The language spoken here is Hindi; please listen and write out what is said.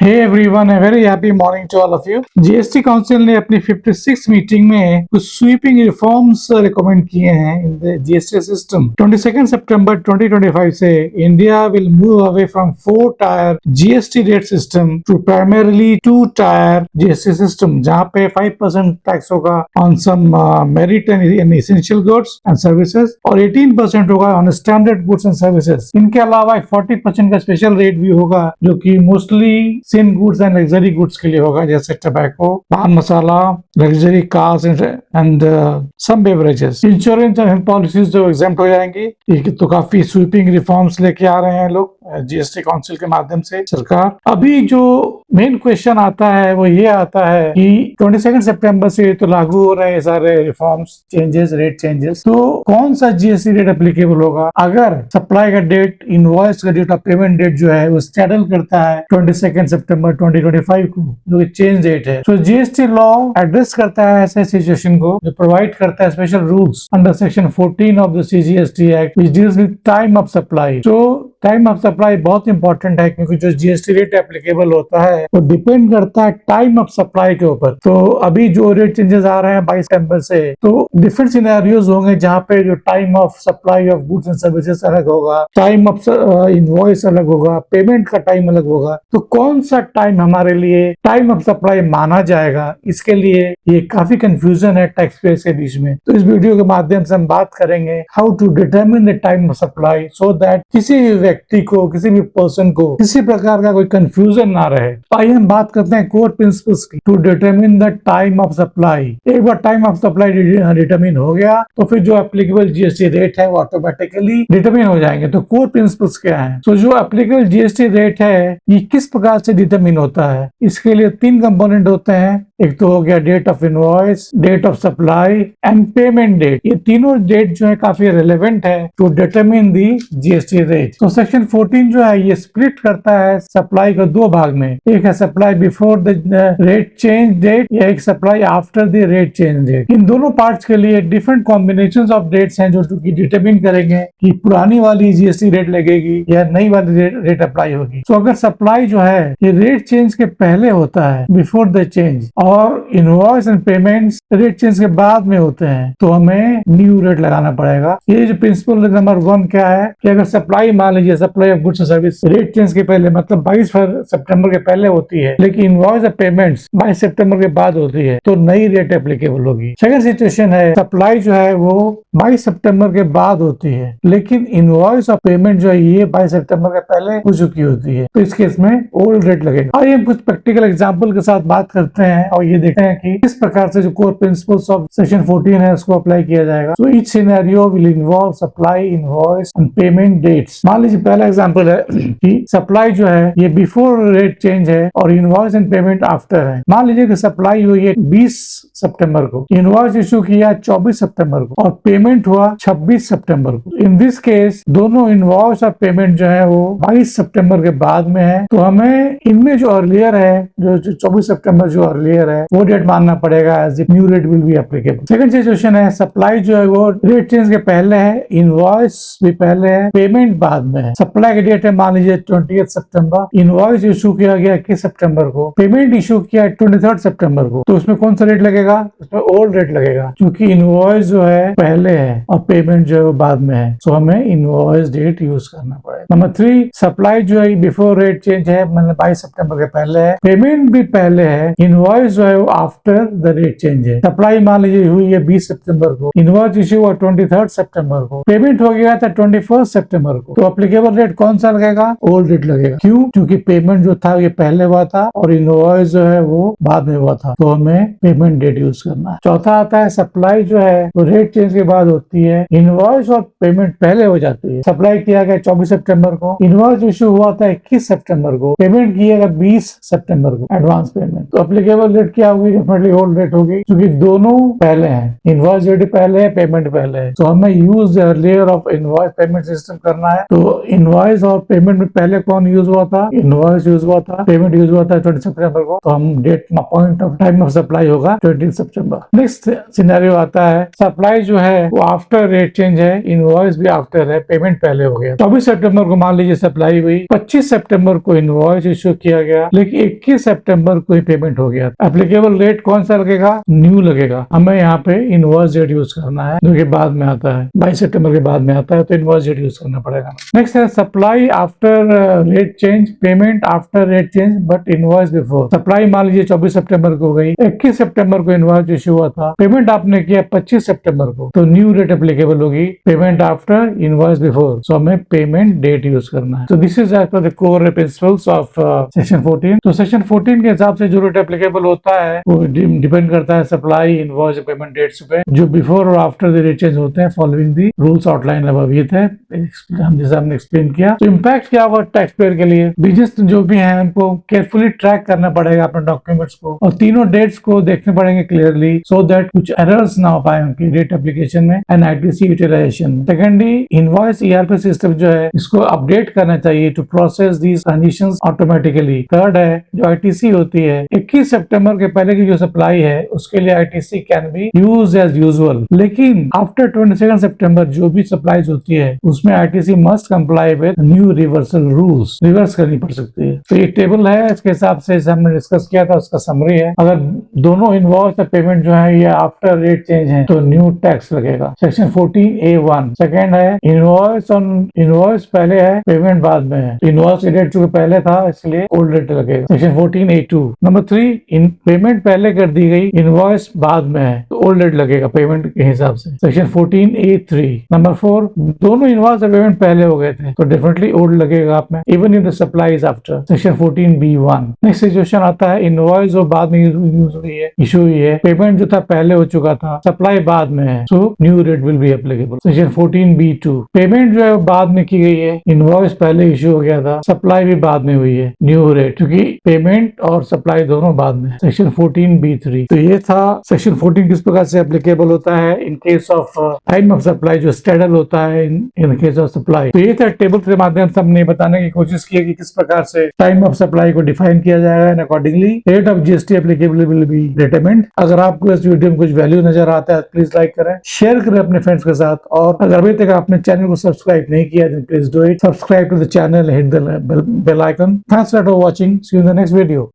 Hey everyone, a very happy morning to all of you. GST council ने अपनी 56 मीटिंग में कुछ स्वीपिंग रिफॉर्म्स रिकमेंड किए हैं इन द जीएसटी सिस्टम। 22 सितंबर 2025 से India will move away from 4 tier GST rate system to primarily 2 tier GST system, जहां पे 5% टैक्स होगा on some merit and essential goods and services और 18% होगा on standard goods and services. इनके अलावा 40% का स्पेशल रेट भी होगा जो कि mostly sin goods and luxury goods के लिए होगा, जैसे tobacco, pan masala, luxury cars and some beverages. Insurance and health policies जो एग्जेम्प्ट हो जाएंगी। ये तो काफी स्वीपिंग रिफॉर्म्स लेके आ रहे हैं लोग जीएसटी काउंसिल के माध्यम से सरकार। अभी जो मेन क्वेश्चन आता है वो ये आता है कि 22 सितंबर से तो लागू हो रहे हैं सारे रिफॉर्म्स, चेंजेस, रेट चेंजेस, तो कौन सा जीएसटी रेट एप्लीकेबल होगा अगर सप्लाई का डेट, इनवॉइस का डेट और पेमेंट डेट जो है वो स्ट्रैडल करता है 22 सितंबर 2025 को, जो चेंज डेट है। तो जीएसटी लॉ एड्रेस करता है ऐसे सिचुएशन को, जो प्रोवाइड करता है special rules under section 14 of the CGST act which deals with time of supply. तो टाइम ऑफ सप्लाई बहुत इंपॉर्टेंट है क्योंकि जो जीएसटी रेट एप्लीकेबल होता है वो डिपेंड करता है टाइम ऑफ सप्लाई के ऊपर। तो अभी जो रेट चेंजेस आ रहे हैं 22 सितंबर से, तो डिफरेंट सिनेरियोज होंगे जहाँ पे जो time of supply of goods and services अलग होगा, टाइम ऑफ इनवॉइस अलग होगा, पेमेंट का टाइम अलग होगा। तो कौन सा टाइम हमारे लिए टाइम ऑफ सप्लाई माना जाएगा, इसके लिए ये काफी कंफ्यूजन है टैक्स पेयर्स के बीच में। तो इस वीडियो के माध्यम से हम बात करेंगे how to determine the time of supply so that किसी व्यक्ति को, किसी भी पर्सन को किसी प्रकार का कोई कंफ्यूजन ना रहे। आइए हम बात करते हैं कोर प्रिंसिपल्स की to determine the time of supply. एक बार टाइम ऑफ सप्लाई डिटरमिन हो गया तो फिर जो एप्लीकेबल जीएसटी रेट है वो ऑटोमेटिकली डिटरमिन हो जाएंगे। तो कोर प्रिंसिपल्स क्या है? तो जो एप्लीकेबल जीएसटी रेट है ये किस प्रकार से डिटरमिन होता है? इसके लिए 3 कंपोनेंट होते हैं। एक तो हो गया date of invoice, date of supply and payment date. ये तीनों डेट जो है काफी रिलेवेंट है to determine the GST rate. तो सेक्शन 14 जो है ये स्प्लिट करता है सप्लाई को 2 भाग में। एक है supply before the rate change date या एक supply after the rate change date. इन दोनों पार्ट्स के लिए डिफरेंट कॉम्बिनेशन ऑफ डेट्स हैं जो डिटरमिन करेंगे कि पुरानी वाली जीएसटी रेट लगेगी या नई वाली रेट अप्लाई होगी। तो अगर सप्लाई जो है ये रेट चेंज के पहले होता है, बिफोर द चेंज, और invoice and payments rate change के बाद में होते हैं, तो हमें न्यू रेट लगाना पड़ेगा। ये जो प्रिंसिपल नंबर 1 क्या है कि अगर सप्लाई, मान लीजिए supply of goods and service rate change के पहले, मतलब 22 सितंबर के पहले होती है, लेकिन इनवॉइस और पेमेंट्स 22 सितंबर के बाद होती है, तो नई रेट एप्लीकेबल होगी। सेकंड सिचुएशन है सप्लाई जो है वो 22 सितंबर के बाद होती है, लेकिन इनवॉइस और पेमेंट जो है ये 22 सितंबर के पहले हो चुकी होती है, तो इस केस में ओल्ड रेट लगेगा। आइए हम कुछ प्रैक्टिकल एग्जांपल के साथ बात करते हैं और ये देखते हैं कि किस प्रकार से जो कोर प्रिंसिपल्स ऑफ सेक्शन 14 है उसको अप्लाई किया जाएगा। So each scenario will involve supply, invoice and payment dates. मान लीजिए पहला एग्जांपल है कि सप्लाई जो है ये बिफोर रेट चेंज है और इनवॉइस एंड पेमेंट आफ्टर है। मान लीजिए कि सप्लाई हुई है 20 सितंबर को, इनवॉइस इशू किया 24 सितंबर को और पेमेंट हुआ 26 सितंबर को। इन दिस केस दोनों इनवॉइस और पेमेंट जो है वो 22 सितंबर के बाद में है, तो हमें इनमें जो अर्लियर है, जो 24 सितंबर जो अर्लियर है, वो डेट मानना पड़ेगा as new rate will be applicable. Second situation है सप्लाई जो है वो रेट चेंज के पहले है, इनवॉइस भी पहले है, पेमेंट बाद में है। सप्लाई की डेट है मान लीजिए 20 सितंबर, इनवॉइस इशू किया गया 21 सितंबर को, पेमेंट इशू किया 23 सितंबर को, तो उसमें कौन सा रेट लगेगा? उसमें ओल्ड रेट लगेगा क्योंकि इनवॉइस जो है पहले है और पेमेंट जो है बाद में है, तो हमें इनवॉइस डेट यूज करना पड़ेगा। नंबर 3, सप्लाई जो है बिफोर रेट चेंज है, मतलब 22 सितंबर के पहले है, पेमेंट भी पहले है, इनवॉइस जो है वो आफ्टर द रेट चेंज है। सप्लाई मान लीजिए हुई है 20 सितंबर को, इनवॉइस इशू हुआ 23 सितंबर को, पेमेंट हो गया था 21 सितंबर को, तो एप्लीकेबल रेट कौन सा लगेगा? ओल्ड रेट लगेगा। क्यों? क्योंकि पेमेंट जो था ये पहले हुआ था और इनवॉइस जो है वो बाद में हुआ था, तो हमें पेमेंट डेट यूज करना है। चौथा आता है सप्लाई जो है वो रेट चेंज के बाद होती है, इनवॉइस और पेमेंट पहले हो जाती है। सप्लाई किया गया 24 सितंबर को, इनवॉइस इशू हुआ था 21 सितंबर को, पेमेंट किया गया 20 सितंबर को, एडवांस पेमेंट, तो एप्लीकेबल रेट क्या होगी? डेफिनेटली ओल्ड रेट होगी क्योंकि दोनों पहले हैं, इनवॉइस डेट पहले है, पेमेंट पहले है, तो हमें use earlier of invoice payment system करना है। तो इनवॉइस और पेमेंट में पहले कौन यूज हुआ था? इनवॉइस यूज हुआ था, पेमेंट यूज हुआ था 20 सितंबर को, तो हम date point of time of supply होगा 20 सितंबर। नेक्स्ट सिनेरियो आता है, सप्लाई जो है वो आफ्टर रेट चेंज है, इनवॉइस भी आफ्टर है, पेमेंट पहले हो गया। 24 सितंबर को मान लीजिए सप्लाई हुई, 25 सितंबर को इनवॉइस इश्यू किया गया, लेकिन 21 सितंबर को ही पेमेंट हो गया। एप्लीकेबल रेट कौन सा लगेगा? न्यू लगेगा। हमें यहाँ पे इनवॉइस डेट यूज करना है, जो कि बाद में आता है, 22 सितंबर के बाद में आता है, तो इनवॉइस डेट यूज करना पड़ेगा। नेक्स्ट है supply after rate change, payment after rate change but invoice before. Supply मान लीजिए 24 सितंबर को गई, 21 सितंबर को इनवॉइस इश्यू हुआ था, पेमेंट आपने किया 25 सितंबर को, तो न्यू रेट एप्लीकेबल होगी, payment after invoice before. So हमें पेमेंट डेट यूज करना है। तो this is as per the core principles of section 14। तो सेक्शन 14 के हिसाब से जो रेट एप्लीकेबल होता है वो डिपेंड करता है सप्लाई, इनवॉइस, पेमेंट डेट्स पे, जो बिफोर और आफ्टर द रेट चेंज होते हैं following the rules outline above. ये थे हम जैसे हमने एक्सप्लेन किया। तो इम्पैक्ट क्या होगा टैक्स पेयर के लिए? बिजनेस जो भी है उनको केयरफुली ट्रैक करना पड़ेगा अपने डॉक्यूमेंट्स को, और तीनों डेट्स को देखने पड़ेंगे क्लियरली, सो दैट कुछ एरर्स ना हो पाए उनकी डेट एप्लीकेशन में and ITC utilization. Secondly, invoice ERP system जो है इसको अपडेट करना चाहिए to process these transactions automatically. Third है जो आईटीसी होती है, 21 सितंबर के पहले की जो सप्लाई है उसके लिए ITC can be use as usual, लेकिन आफ्टर 22 सितंबर जो भी सप्लाईज होती है उसमें ITC must comply with new reversal rules, reverse करनी पड़ सकती है। तो ये टेबल है, इसके हिसाब से हमने डिस्कस किया था, उसका समरी है। अगर दोनों इनवॉइस और पेमेंट जो है ये आफ्टर रेट चेंज है तो न्यू टैक्स लगेगा। Section 14A1। सेकेंड है इनवॉइस पहले है, पेमेंट बाद में है, इनवॉइस रेट जो पहले था इसलिए ओल्ड रेट लगेगा। Section 14A2। नंबर 3, पेमेंट पहले कर दी गई, इनवॉइस बाद में है, तो ओल्ड रेट लगेगा पेमेंट के हिसाब से। Section 14A3। नंबर 4, दोनों इनवॉइस और पेमेंट पहले हो गए थे तो डेफिनेटली ओल्ड लगेगा आप में, even if the supply is after. Section 14B1। Next situation आता है, इनवॉइस जो बाद में यूज हुई है, इशू हुई है, पेमेंट जो था पहले हो चुका था, सप्लाई बाद में है, so new rate will be applicable. Section 14B2। Payment जो है बाद में की गई है, इनवॉइस पहले इशू हो गया था, सप्लाई भी बाद में हुई है, न्यू रेट, क्योंकि पेमेंट और सप्लाई दोनों बाद में। Section 14B3। तो ये था सेक्शन 14 किस प्रकार से एप्लीकेबल होता है in case of time of supply, जो स्टेडल होता है इन केस ऑफ सप्लाई। तो ये था टेबल के माध्यम से हमने बताने की कोशिश की कि किस प्रकार से टाइम ऑफ सप्लाई को डिफाइन किया जाएगा and accordingly rate of GST applicable will be determined. अगर आपको इस वीडियो में कुछ वैल्यू नजर आता है प्लीज लाइक करें, शेयर करें अपने फ्रेंड्स के साथ, और अगर अभी तक आपने चैनल को सब्सक्राइब नहीं किया then please do it, subscribe to the channel, hit the bell icon. Thanks for watching, see you in the next video.